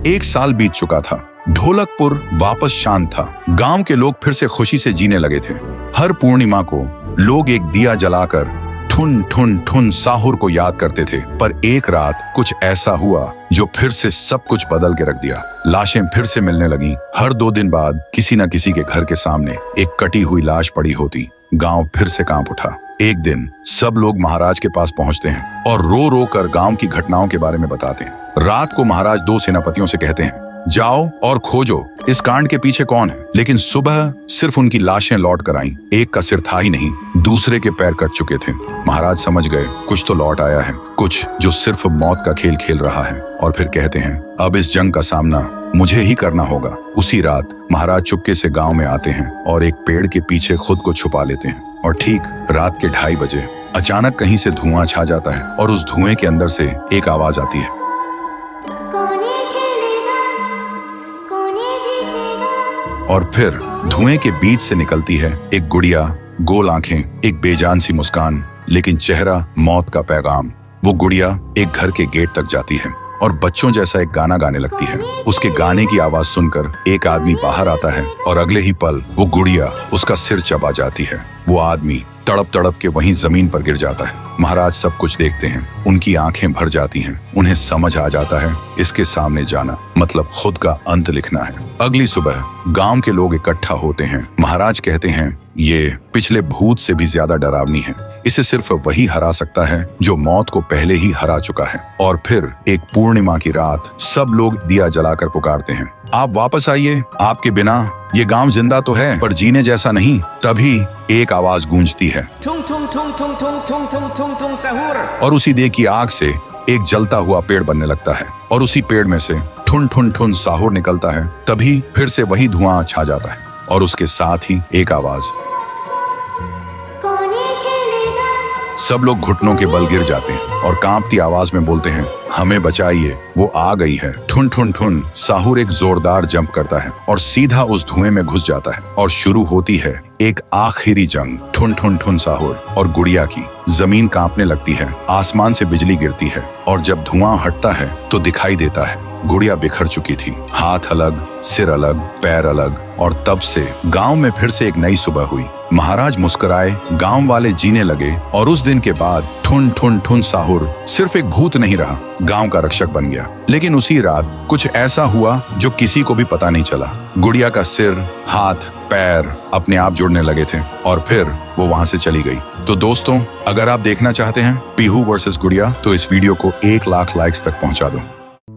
1 साल बीत चुका था। ढोलकपुर वापस शांत था। गांव के लोग फिर से खुशी से जीने लगे थे। हर पूर्णिमा को लोग एक दिया जलाकर ठुन ठुन ठुन साहुर को याद करते थे। पर एक रात कुछ ऐसा हुआ जो फिर से सब कुछ बदल के रख दिया। लाशें फिर से मिलने लगी। हर 2 दिन बाद किसी न किसी के घर के सामने एक कटी हुई लाश पड़ी होती। गांव फिर से कांप उठा। एक दिन सब लोग महाराज के पास पहुंचते हैं और रो रो कर गांव की घटनाओं के बारे में बताते हैं। रात को महाराज 2 सेनापतियों से कहते हैं, जाओ और खोजो इस कांड के पीछे कौन है। लेकिन सुबह सिर्फ उनकी लाशें लौट कर आईं। एक का सिर था ही नहीं, दूसरे के पैर कट चुके थे। महाराज समझ गए कुछ तो लौट आया है, कुछ जो सिर्फ मौत का खेल खेल रहा है। और फिर कहते हैं, अब इस जंग का सामना मुझे ही करना होगा। उसी रात महाराज चुपके से गांव में आते हैं और एक पेड़ के पीछे खुद को छुपा लेते हैं। और ठीक रात के 2:30 बजे अचानक कहीं से धुआं छा जाता है और उस धुएं के अंदर से एक आवाज आती है, और फिर धुएं के बीच से निकलती है एक गुड़िया, गोल आंखें, एक बेजान सी मुस्कान, लेकिन चेहरा मौत का पैगाम। वो गुड़िया एक घर के गेट तक जाती है और बच्चों जैसा एक गाना गाने लगती है। उसके गाने की आवाज सुनकर एक आदमी बाहर आता है और अगले ही पल वो गुड़िया उसका सिर चबा जाती है। वो आदमी तड़प तड़प के वहीं जमीन पर गिर जाता है। महाराज सब कुछ देखते हैं। उनकी आंखें भर जाती हैं। उन्हें समझ आ जाता है इसके सामने जाना मतलब खुद का अंत लिखना है। अगली सुबह गांव के लोग इकट्ठा होते हैं। महाराज कहते हैं, ये पिछले भूत से भी ज्यादा डरावनी है। इसे सिर्फ वही हरा सकता है जो मौत को पहले ही हरा चुका है। और फिर एक पूर्णिमा की रात सब लोग दिया जलाकर पुकारते हैं, आप वापस आइए, आपके बिना ये गांव जिंदा तो है पर जीने जैसा नहीं। तभी एक आवाज गूंजती है, और उसी देह की आग से एक जलता हुआ पेड़ बनने लगता है और उसी पेड़ में से ठुन ठुन ठुन साहुर निकलता है। तभी फिर से वही धुआं छा जाता है और उसके साथ ही एक आवाज। सब लोग घुटनों के बल गिर जाते हैं और कांपती आवाज में बोलते हैं, हमें बचाइए, वो आ गई है। ठुन ठुन ठुन साहुर एक जोरदार जंप करता है और सीधा उस धुएं में घुस जाता है और शुरू होती है एक आखिरी जंग ठुन ठुन ठुन साहुर और गुड़िया की। जमीन कांपने लगती है, आसमान से बिजली गिरती है और जब धुआं हटता है तो दिखाई देता है गुड़िया बिखर चुकी थी। हाथ अलग, सिर अलग, पैर अलग। और तब से गांव में फिर से एक नई सुबह हुई। महाराज मुस्कुराए, गांव वाले जीने लगे और उस दिन के बाद ठुन ठुन ठुन साहुर सिर्फ एक भूत नहीं रहा, गांव का रक्षक बन गया। लेकिन उसी रात कुछ ऐसा हुआ जो किसी को भी पता नहीं चला। गुड़िया का सिर, हाथ, पैर अपने आप जुड़ने लगे थे और फिर वो वहां से चली गई। तो दोस्तों, अगर आप देखना चाहते हैं पीहू वर्सेस गुड़िया तो इस वीडियो को 1 लाख लाइक्स तक पहुंचा दो।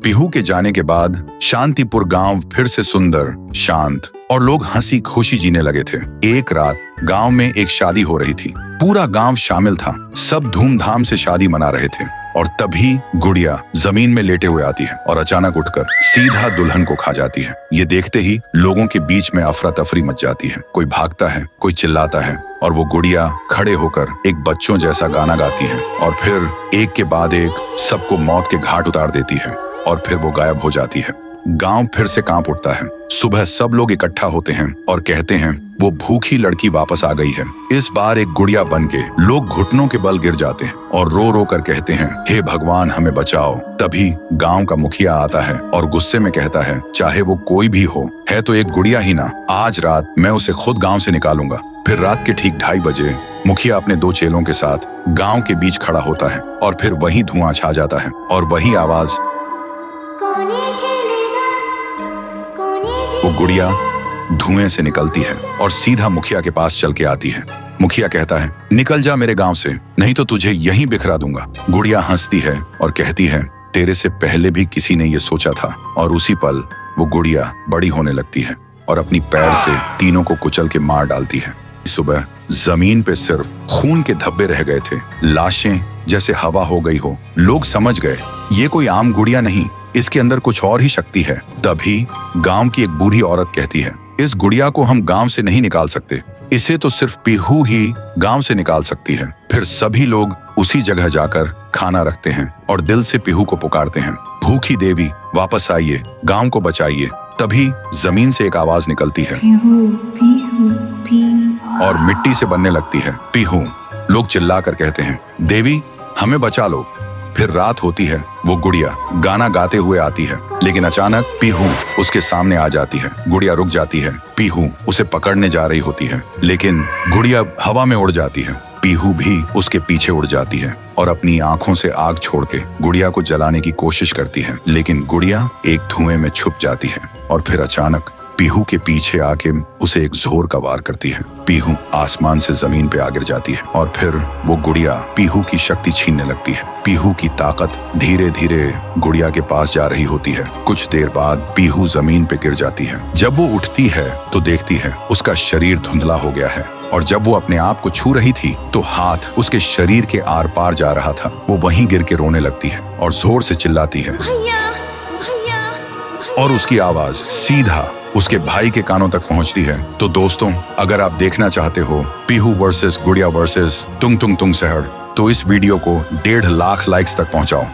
पीहू के जाने के बाद शांतिपुर गांव फिर से सुंदर, शांत और लोग हंसी खुशी जीने लगे थे। एक रात गांव में एक शादी हो रही थी। पूरा गांव शामिल था। सब धूमधाम से शादी मना रहे थे और तभी गुड़िया जमीन में लेटे हुए आती है और अचानक उठकर सीधा दुल्हन को खा जाती है। ये देखते ही लोगों के बीच में अफरा तफरी मच जाती है। कोई भागता है, कोई चिल्लाता है और वो गुड़िया खड़े होकर एक बच्चों जैसा गाना गाती है और फिर एक के बाद एक सबको मौत के घाट उतार देती है और फिर वो गायब हो जाती है। गांव फिर से कांप उठता है। सुबह सब लोग इकट्ठा होते हैं और कहते हैं वो भूखी लड़की वापस आ गई है। इस बार एक गुड़िया बन के लोग घुटनों के बल गिर जाते हैं और रो रो कर कहते हैं, हे भगवान हमें बचाओ। तभी गांव का मुखिया आता है और गुस्से में कहता है, चाहे वो कोई भी हो, है तो एक गुड़िया ही ना, आज रात मैं उसे खुद गांव से निकालूंगा। फिर रात के ठीक 2:30 बजे मुखिया अपने 2 चेलों के साथ गांव के बीच खड़ा होता है और फिर वही धुआं छा जाता है और वही आवाज। वो गुड़िया धुएं से निकलती है और सीधा मुखिया के पास चल के आती है। मुखिया कहता है, निकल जा मेरे गांव से, नहीं तो तुझे यहीं बिखरा दूंगा। गुड़िया हंसती है और कहती है, तेरे से पहले भी किसी ने ये सोचा था। और उसी पल वो गुड़िया बड़ी होने लगती है और अपनी पैर से तीनों को कुचल के मार डालती है। सुबह जमीन पे सिर्फ खून के धब्बे रह गए थे, लाशें जैसे हवा हो गई हो। लोग समझ गए ये कोई आम गुड़िया नहीं, इसके अंदर कुछ और ही शक्ति है। तभी गांव की एक बूढ़ी औरत कहती है, इस गुड़िया को हम गांव से नहीं निकाल सकते, इसे तो सिर्फ पीहू ही गांव से निकाल सकती है। फिर सभी लोग उसी जगह जाकर खाना रखते हैं और दिल से पीहू को पुकारते हैं, भूखी देवी वापस आइए, गांव को बचाइए। तभी जमीन से एक आवाज निकलती है पीहू, पीहू, पीहू, और मिट्टी से बनने लगती है पीहू। लोग चिल्लाकर कहते हैं, देवी हमें बचा लो। फिर रात होती है। वो गुड़िया गाना गाते हुए आती है लेकिन अचानक पीहू उसके सामने आ जाती है। गुड़िया रुक जाती है। पीहू उसे पकड़ने जा रही होती है, लेकिन गुड़िया हवा में उड़ जाती है। पीहू भी उसके पीछे उड़ जाती है और अपनी आंखों से आग छोड़ के गुड़िया को जलाने की कोशिश करती है, लेकिन गुड़िया एक धुएं में छुप जाती है और फिर अचानक पीहू के पीछे आके उसे एक जोर का वार करती है। पीहू आसमान से जमीन पे आ गिर जाती है और फिर वो गुड़िया पीहू की शक्ति छीनने लगती है। पीहू की ताकत धीरे धीरे गुड़िया के पास जा रही होती है। कुछ देर बाद पीहू जमीन पे गिर जाती है। जब वो उठती है तो देखती है उसका शरीर धुंधला हो गया है और जब वो अपने आप को छू रही थी तो हाथ उसके शरीर के आर पार जा रहा था। वो वहीं गिर के रोने लगती है और जोर से चिल्लाती है, भैया भैया। और उसकी आवाज सीधा उसके भाई के कानों तक पहुंचती है। तो दोस्तों, अगर आप देखना चाहते हो पीहू वर्सेस गुड़िया वर्सेस तुंग तुंग तुंग सहर, तो इस वीडियो को 1.5 लाख लाइक्स तक पहुंचाओ।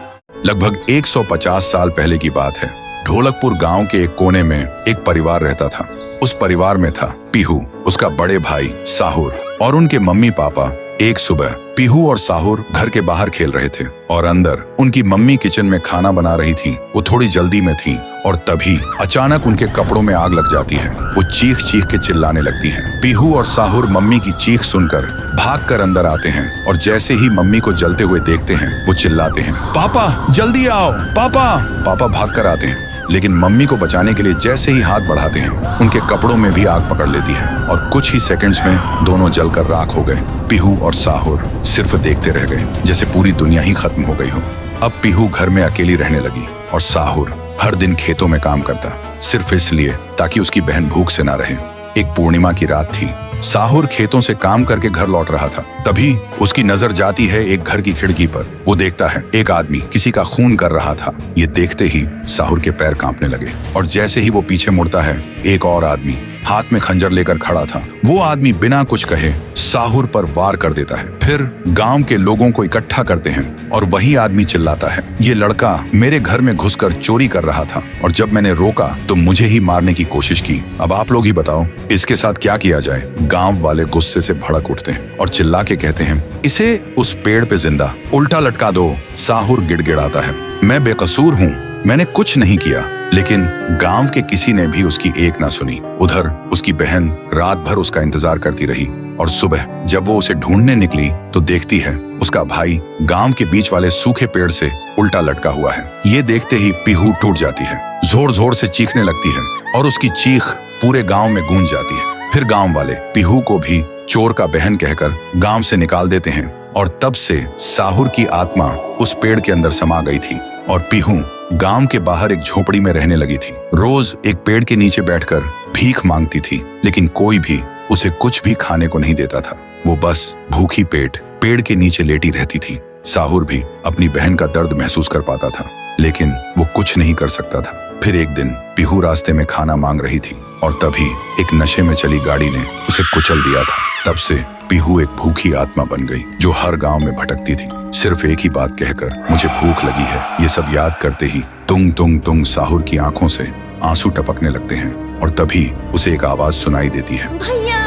लगभग 150 साल पहले की बात है। ढोलकपुर गांव के एक कोने में एक परिवार रहता था। उस परिवार में था पीहू, उसका बड़े भाई साहुर और उनके मम्मी पापा। एक सुबह पीहू और साहुर घर के बाहर खेल रहे थे और अंदर उनकी मम्मी किचन में खाना बना रही थी। वो थोड़ी जल्दी में थी और तभी अचानक उनके कपड़ों में आग लग जाती है। वो चीख चीख के चिल्लाने लगती हैं। पीहू और साहुर मम्मी की चीख सुनकर भागकर अंदर आते हैं और जैसे ही मम्मी को जलते हुए देखते हैं वो चिल्लाते हैं, पापा जल्दी आओ पापा। पापा भागकर आते हैं, लेकिन मम्मी को बचाने के लिए जैसे ही हाथ बढ़ाते हैं उनके कपड़ों में भी आग पकड़ लेती है और कुछ ही सेकंड्स में दोनों जलकर राख हो गए। पीहू और साहुर सिर्फ देखते रह गए, जैसे पूरी दुनिया ही खत्म हो गई हो। अब पीहू घर में अकेली रहने लगी और साहुर हर दिन खेतों में काम करता, सिर्फ इसलिए ताकि उसकी बहन भूख से ना रहे। एक पूर्णिमा की रात थी। साहुर खेतों से काम करके घर लौट रहा था। तभी उसकी नजर जाती है एक घर की खिड़की पर। वो देखता है एक आदमी किसी का खून कर रहा था। ये देखते ही साहुर के पैर कांपने लगे और जैसे ही वो पीछे मुड़ता है एक और आदमी हाथ में खंजर लेकर खड़ा था। वो आदमी बिना कुछ कहे साहुर पर वार कर देता है। फिर गांव के लोगों को इकट्ठा करते हैं और वही आदमी चिल्लाता है, ये लड़का मेरे घर में घुसकर चोरी कर रहा था और जब मैंने रोका तो मुझे ही मारने की कोशिश की। अब आप लोग ही बताओ इसके साथ क्या किया जाए। गांव वाले गुस्से से भड़क उठते हैं और चिल्ला के कहते हैं, इसे उस पेड़ पे जिंदा उल्टा लटका दो। साहुर गिड़गिड़ाता है, मैं बेकसूर हूँ, मैंने कुछ नहीं किया। लेकिन गांव के किसी ने भी उसकी एक ना सुनी। उधर उसकी बहन रात भर उसका इंतजार करती रही और सुबह जब वो उसे ढूंढने निकली तो देखती है उसका भाई गांव के बीच वाले सूखे पेड़ से उल्टा लटका हुआ है। ये देखते ही पीहू टूट जाती है, जोर जोर से चीखने लगती है और उसकी चीख पूरे गांव में गूंज जाती है। फिर गांव वाले पीहू को भी चोर का बहन कहकर गांव से निकाल देते हैं और तब से साहुर की आत्मा उस पेड़ के अंदर समा गई थी और पीहू गांव के बाहर एक झोपड़ी में रहने लगी थी। रोज एक पेड़ के नीचे बैठकर भीख मांगती थी, लेकिन कोई भी उसे कुछ भी खाने को नहीं देता था। वो बस भूखी पेट पेड़ के नीचे लेटी रहती थी। साहुर भी अपनी बहन का दर्द महसूस कर पाता था, लेकिन वो कुछ नहीं कर सकता था। फिर एक दिन पीहू रास्ते में खाना मांग रही थी और तभी एक नशे में चली गाड़ी ने उसे कुचल दिया था। तब से पीहू एक भूखी आत्मा बन गई जो हर गांव में भटकती थी, सिर्फ एक ही बात कहकर, मुझे भूख लगी है। ये सब याद करते ही तुंग तुंग तुंग साहुर की आंखों से आंसू टपकने लगते हैं और तभी उसे एक आवाज सुनाई देती है, भैया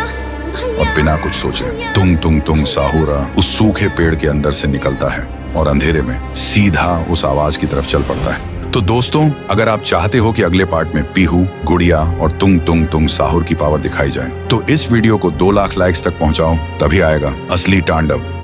भैया। और बिना कुछ सोचे तुंग तुंग तुंग साहुरा उस सूखे पेड़ के अंदर से निकलता है और अंधेरे में सीधा उस आवाज की तरफ चल पड़ता है। तो दोस्तों, अगर आप चाहते हो कि अगले पार्ट में पीहू, गुड़िया और तुंग तुंग तुंग साहुर की पावर दिखाई जाए तो इस वीडियो को 2 लाख लाइक्स तक पहुंचाओ, तभी आएगा असली तांडव।